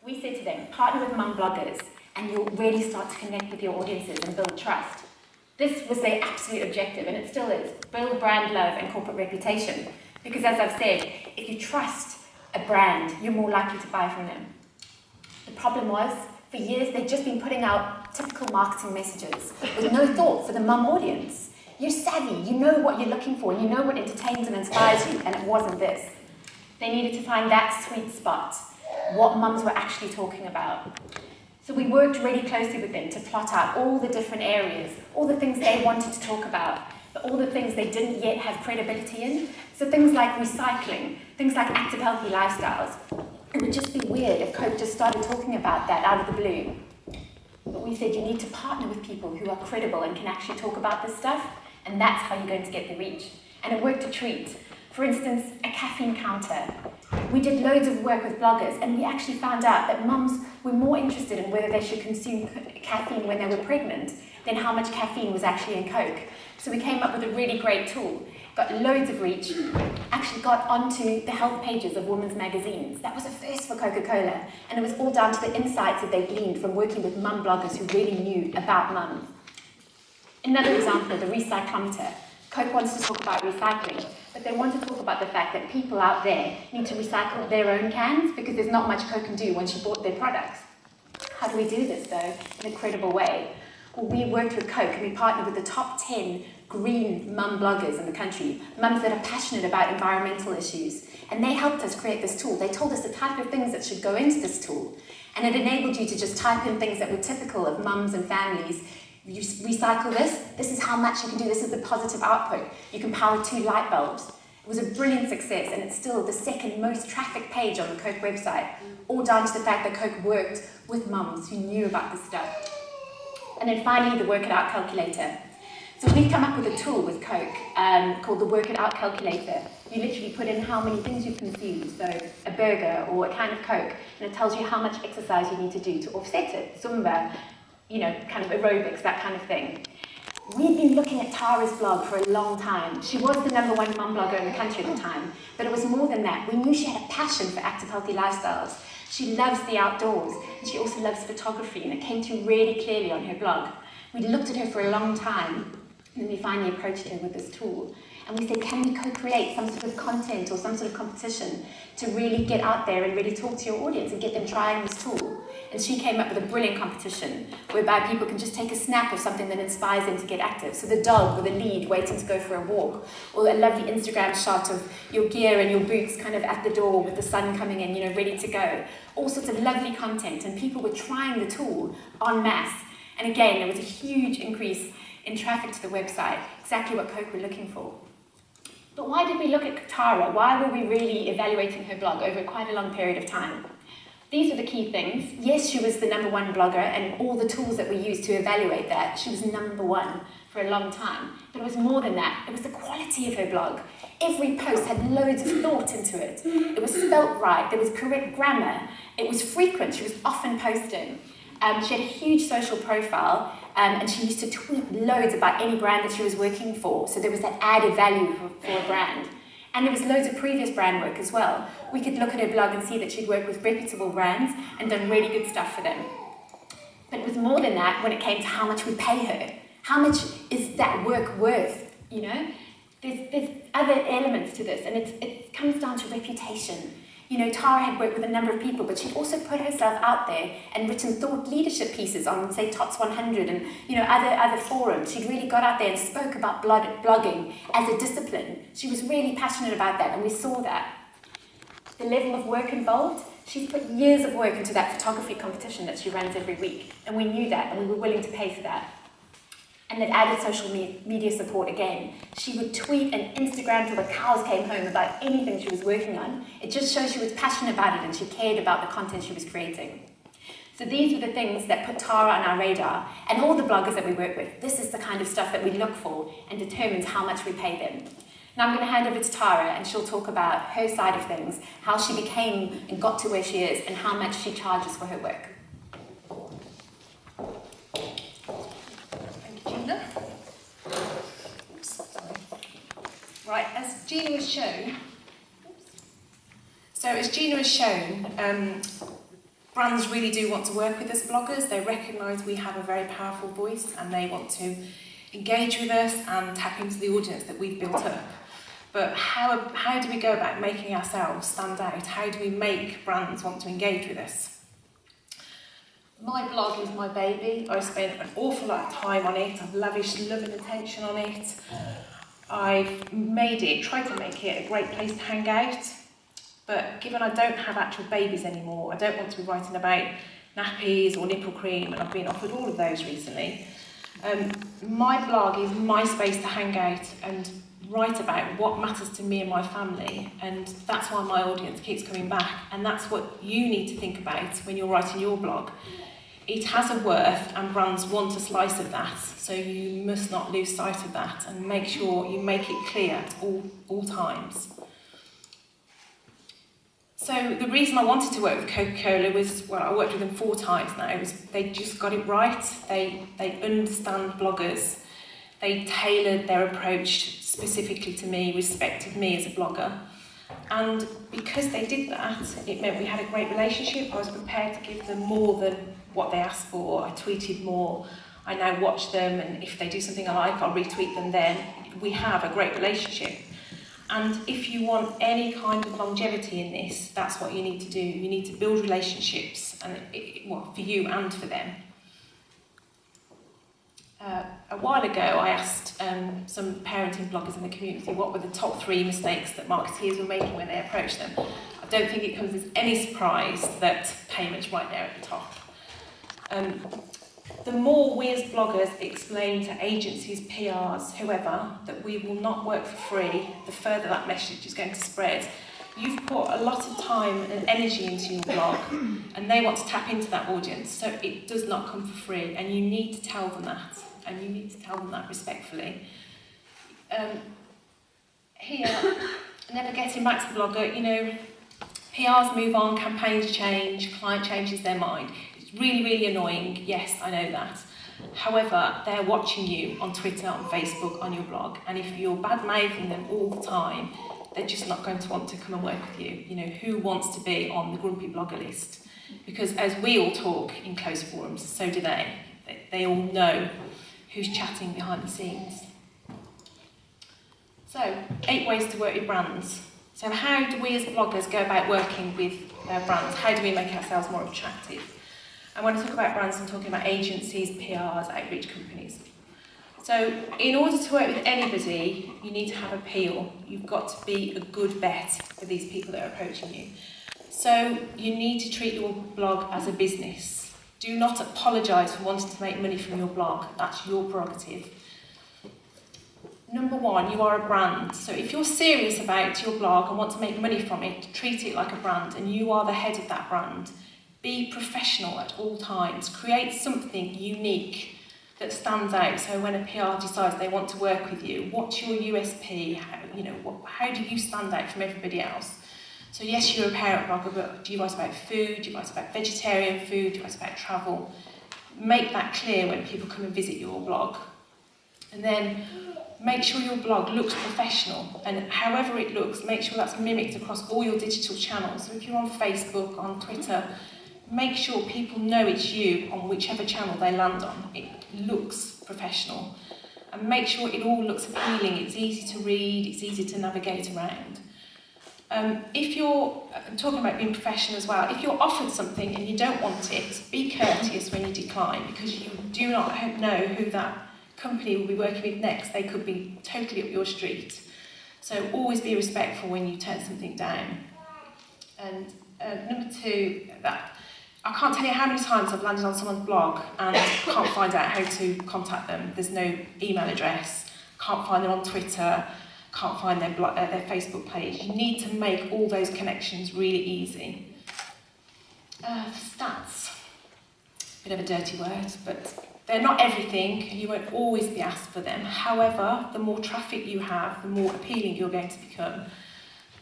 We said to them, partner with mum bloggers and you'll really start to connect with your audiences and build trust. This was their absolute objective, and it still is. Build brand love and corporate reputation. Because as I've said, if you trust a brand, you're more likely to buy from them. The problem was, for years, they'd just been putting out typical marketing messages with no thought for the mum audience. You're savvy, you know what you're looking for, and you know what entertains and inspires you, and it wasn't this. They needed to find that sweet spot, what mums were actually talking about. So we worked really closely with them to plot out all the different areas, all the things they wanted to talk about, but all the things they didn't yet have credibility in. So things like recycling, things like active, healthy lifestyles. It would just be weird if Coke just started talking about that out of the blue. But we said you need to partner with people who are credible and can actually talk about this stuff, and that's how you're going to get the reach. And it worked a treat. For instance, a caffeine counter. We did loads of work with bloggers, and we actually found out that mums were more interested in whether they should consume caffeine when they were pregnant than how much caffeine was actually in Coke. So we came up with a really great tool, got loads of reach, actually got onto the health pages of women's magazines. That was a first for Coca-Cola, and it was all down to the insights that they gleaned from working with mum bloggers who really knew about mums. Another example, the recyclometer. Coke wants to talk about recycling, but they want to talk about the fact that people out there need to recycle their own cans because there's not much Coke can do once you bought their products. How do we do this, though, in a credible way? Well, we worked with Coke and we partnered with the top 10 green mum bloggers in the country, mums that are passionate about environmental issues, and they helped us create this tool. They told us the type of things that should go into this tool, and it enabled you to just type in things that were typical of mums and families. You recycle this is how much you can do, this is the positive output. You can power 2 light bulbs. It was a brilliant success, and it's still the second most trafficked page on the Coke website, all down to the fact that Coke worked with mums who knew about this stuff. And then finally, the Work It Out calculator. So we've come up with a tool with Coke called the Work It Out calculator. You literally put in how many things you've consumed, so a burger or a can of Coke, and it tells you how much exercise you need to do to offset it, Zumba, kind of aerobics, that kind of thing. We've been looking at Tara's blog for a long time. She was the #1 mum blogger in the country at the time, but it was more than that. We knew she had a passion for active, healthy lifestyles. She loves the outdoors, and she also loves photography, and it came through really clearly on her blog. We looked at her for a long time, and then we finally approached her with this tool. And we said, can we co-create some sort of content or some sort of competition to really get out there and really talk to your audience and get them trying this tool? And she came up with a brilliant competition whereby people can just take a snap of something that inspires them to get active. So the dog with a lead waiting to go for a walk, or a lovely Instagram shot of your gear and your boots kind of at the door with the sun coming in, ready to go. All sorts of lovely content, and people were trying the tool en masse. And again, there was a huge increase in traffic to the website, exactly what Coke were looking for. But why did we look at Tara? Why were we really evaluating her blog over quite a long period of time? These are the key things. Yes, she was the #1 blogger, and all the tools that we used to evaluate that, she was #1 for a long time. But it was more than that. It was the quality of her blog. Every post had loads of thought into it. It was spelt right. There was correct grammar. It was frequent. She was often posting. She had a huge social profile, and she used to tweet loads about any brand that she was working for. So there was that added value for a brand. And there was loads of previous brand work as well. We could look at her blog and see that she'd worked with reputable brands and done really good stuff for them. But it was more than that when it came to how much we pay her. How much is that work worth, There's other elements to this, and it comes down to reputation. Tara had worked with a number of people, but she'd also put herself out there and written thought leadership pieces on, say, TOTS 100 and, other forums. She'd really got out there and spoke about blogging as a discipline. She was really passionate about that, and we saw that. The level of work involved, she's put years of work into that photography competition that she runs every week, and we knew that, and we were willing to pay for that. And it added social media support again. She would tweet and Instagram till the cows came home about anything she was working on. It just shows she was passionate about it and she cared about the content she was creating. So these were the things that put Tara on our radar, and all the bloggers that we work with. This is the kind of stuff that we look for and determines how much we pay them. Now I'm going to hand over to Tara, and she'll talk about her side of things, how she became and got to where she is, and how much she charges for her work. Right, as Gina has shown, Brands really do want to work with us bloggers. They recognise we have a very powerful voice and they want to engage with us and tap into the audience that we've built up. But how do we go about making ourselves stand out? How do we make brands want to engage with us? My blog is my baby. I spent an awful lot of time on it. I've lavished love and attention on it. I've tried to make it a great place to hang out. But given I don't have actual babies anymore, I don't want to be writing about nappies or nipple cream, and I've been offered all of those recently. My blog is my space to hang out and write about what matters to me and my family, and that's why my audience keeps coming back, and that's what you need to think about when you're writing your blog. It has a worth, and brands want a slice of that, so you must not lose sight of that and make sure you make it clear at all times. So the reason I wanted to work with Coca-Cola was, well, I worked with them 4 times now, they just got it right. They understand bloggers. They tailored their approach specifically to me, respected me as a blogger. And because they did that, it meant we had a great relationship. I was prepared to give them more than what they asked for. I tweeted more. I now watch them, and if they do something I like, I'll retweet them then. We have a great relationship. And if you want any kind of longevity in this, that's what you need to do. You need to build relationships, and for you and for them. A while ago, I asked some parenting bloggers in the community what were the top 3 mistakes that marketeers were making when they approached them. I don't think it comes as any surprise that payment's right there at the top. The more we as bloggers explain to agencies, PRs, whoever, that we will not work for free, the further that message is going to spread. You've put a lot of time and energy into your blog, and they want to tap into that audience, so it does not come for free, and you need to tell them that, and you need to tell them that respectfully. Here, never getting back to the blogger, PRs move on, campaigns change, client changes their mind. Really, really annoying, yes, I know that. However, they're watching you on Twitter, on Facebook, on your blog, and if you're bad-mouthing them all the time, they're just not going to want to come and work with you. Who wants to be on the grumpy blogger list? Because as we all talk in closed forums, so do they. They all know who's chatting behind the scenes. So, 8 ways to work with brands. So how do we as bloggers go about working with brands? How do we make ourselves more attractive? And when I talk about brands, I'm talking about agencies, PRs, outreach companies. So in order to work with anybody, you need to have appeal. You've got to be a good bet for these people that are approaching you. So you need to treat your blog as a business. Do not apologise for wanting to make money from your blog. That's your prerogative. Number 1, you are a brand. So if you're serious about your blog and want to make money from it, treat it like a brand, and you are the head of that brand. Be professional at all times. Create something unique that stands out. So when a PR decides they want to work with you, what's your USP? How do you stand out from everybody else? So yes, you're a parent blogger, but do you write about food? Do you write about vegetarian food? Do you write about travel? Make that clear when people come and visit your blog. And then make sure your blog looks professional, and however it looks, make sure that's mimicked across all your digital channels. So if you're on Facebook, on Twitter, make sure people know it's you on whichever channel they land on. It looks professional. And make sure it all looks appealing. It's easy to read, it's easy to navigate around. If you're talking about being professional as well, if you're offered something and you don't want it, be courteous when you decline, because you do not know who that company will be working with next. They could be totally up your street. So always be respectful when you turn something down. And number 2, that I can't tell you how many times I've landed on someone's blog and can't find out how to contact them. There's no email address, can't find them on Twitter, can't find their Facebook page. You need to make all those connections really easy. Stats, bit of a dirty word, but they're not everything. You won't always be asked for them. However, the more traffic you have, the more appealing you're going to become.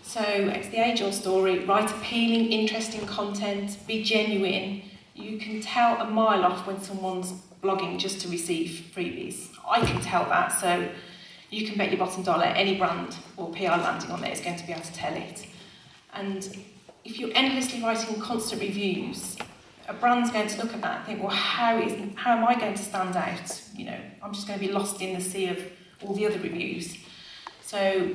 So it's the age-old story: write appealing, interesting content, be genuine. You can tell a mile off when someone's blogging just to receive freebies. I can tell that, so you can bet your bottom dollar any brand or PR landing on there is going to be able to tell it. And if you're endlessly writing constant reviews, a brand's going to look at that and think, well, how am I going to stand out? You know, I'm just going to be lost in the sea of all the other reviews. So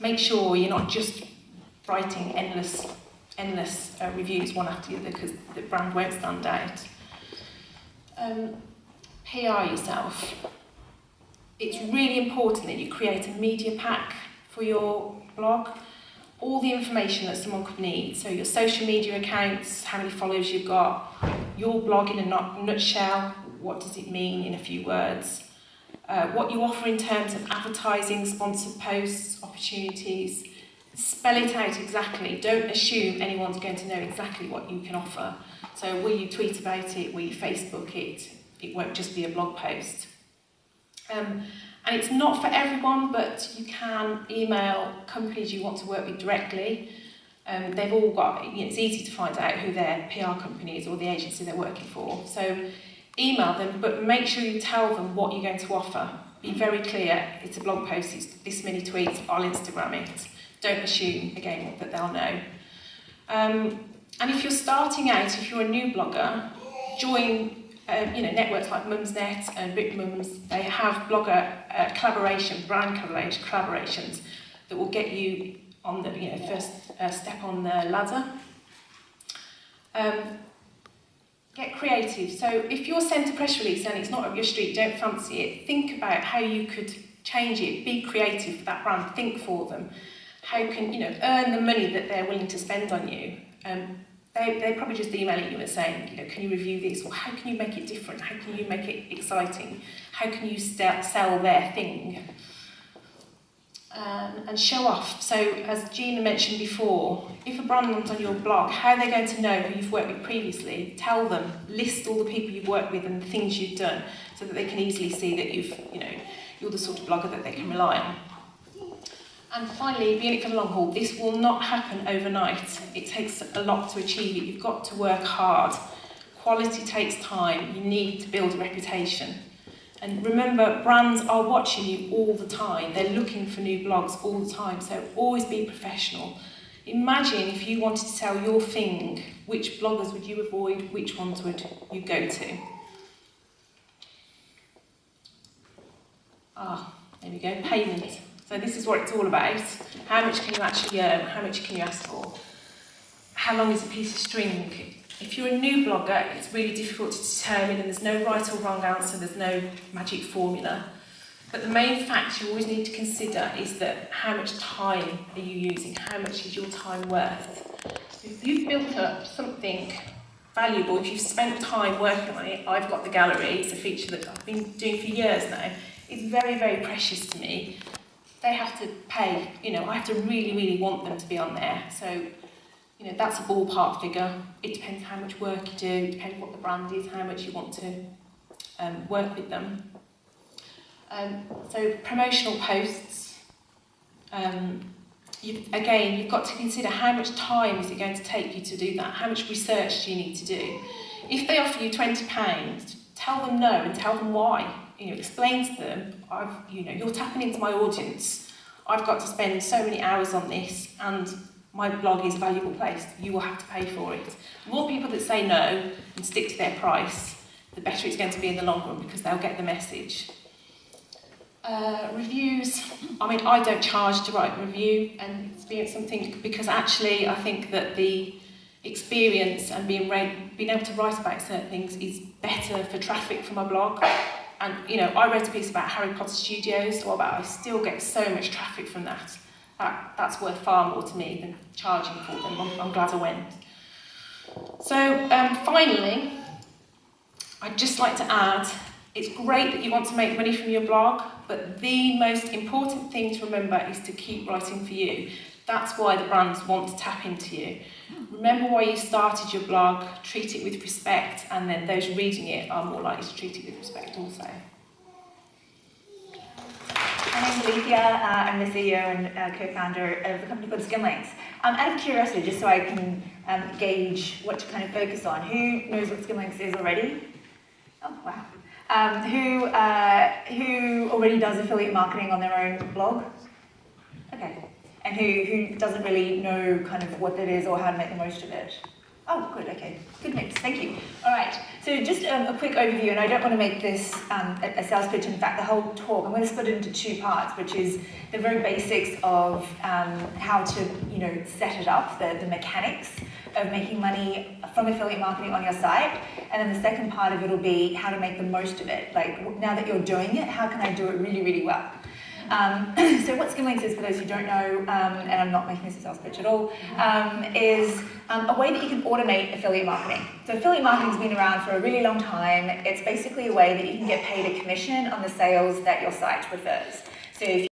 make sure you're not just writing endless reviews one after the other, because the brand won't stand out. PR yourself. It's really important that you create a media pack for your blog. All the information that someone could need. So your social media accounts, how many followers you've got, your blog in a nutshell, what does it mean in a few words, what you offer in terms of advertising, sponsored posts, opportunities. Spell it out exactly. Don't assume anyone's going to know exactly what you can offer. So will you tweet about it, will you Facebook it? It won't just be a blog post. And it's not for everyone, but you can email companies you want to work with directly. They've all got, you know, it's easy to find out who their PR company is or the agency they're working for. So email them, but make sure you tell them what you're going to offer. Be very clear, it's a blog post, it's this many tweets, I'll Instagram it. Don't assume, again, that they'll know. And if you're starting out, if you're a new blogger, join networks like Mumsnet and Big Mums. They have blogger brand collaborations that will get you on the first step on the ladder. Get creative. So if you're sent a press release and it's not up your street, don't fancy it, think about how you could change it. Be creative for that brand. Think for them. How can earn the money that they're willing to spend on you? They're probably just emailing you and saying, can you review this? Or how can you make it different? How can you make it exciting? How can you sell their thing? And show off. So as Gina mentioned before, if a brand comes on your blog, how are they going to know who you've worked with previously? Tell them, list all the people you've worked with and the things you've done, so that they can easily see that you're the sort of blogger that they can rely on. And finally, be in it for the long haul. This will not happen overnight. It takes a lot to achieve it. You've got to work hard. Quality takes time. You need to build a reputation. And remember, brands are watching you all the time. They're looking for new blogs all the time. So always be professional. Imagine if you wanted to sell your thing, which bloggers would you avoid? Which ones would you go to? There we go, payment. So this is what it's all about. How much can you actually earn? How much can you ask for? How long is a piece of string? If you're a new blogger, it's really difficult to determine, and there's no right or wrong answer, there's no magic formula. But the main fact you always need to consider is that how much time are you using? How much is your time worth? If you've built up something valuable, if you've spent time working on it, I've got the gallery, it's a feature that I've been doing for years now. It's very, very precious to me. They have to pay, I have to really, really want them to be on there. So, that's a ballpark figure. It depends how much work you do, it depends what the brand is, how much you want to work with them. So promotional posts, you've got to consider how much time is it going to take you to do that, how much research do you need to do. If they offer you £20, tell them no and tell them why. Explain to them, you're tapping into my audience. I've got to spend so many hours on this, and my blog is a valuable place. You will have to pay for it. The more people that say no and stick to their price, the better it's going to be in the long run, because they'll get the message. Reviews. I don't charge to write a review, and it's something because actually I think that the experience and being able to write about certain things is better for traffic for my blog. And I wrote a piece about Harry Potter Studios, I still get so much traffic from that. That's worth far more to me than charging for them. I'm glad I went. So finally, I'd just like to add, it's great that you want to make money from your blog, but the most important thing to remember is to keep writing for you. That's why the brands want to tap into you. Remember why you started your blog, treat it with respect, and then those reading it are more likely to treat it with respect also. My name's Alethea. I'm the CEO and co-founder of the company called Skimlinks. Out of curiosity, just so I can gauge what to kind of focus on, who knows what Skimlinks is already? Oh, wow. Who already does affiliate marketing on their own blog? Okay. And who doesn't really know kind of what that is or how to make the most of it? Oh, good, okay. Good mix, thank you. All right, so just a quick overview, and I don't want to make this a sales pitch. In fact, the whole talk, I'm going to split it into two parts, which is the very basics of how to, set it up, the mechanics of making money from affiliate marketing on your site. And then the second part of it will be how to make the most of it. Like, now that you're doing it, how can I do it really, really well? So what Skimlinks is, for those who don't know, and I'm not making this a sales pitch at all, is a way that you can automate affiliate marketing. So affiliate marketing's been around for a really long time. It's basically a way that you can get paid a commission on the sales that your site refers. So if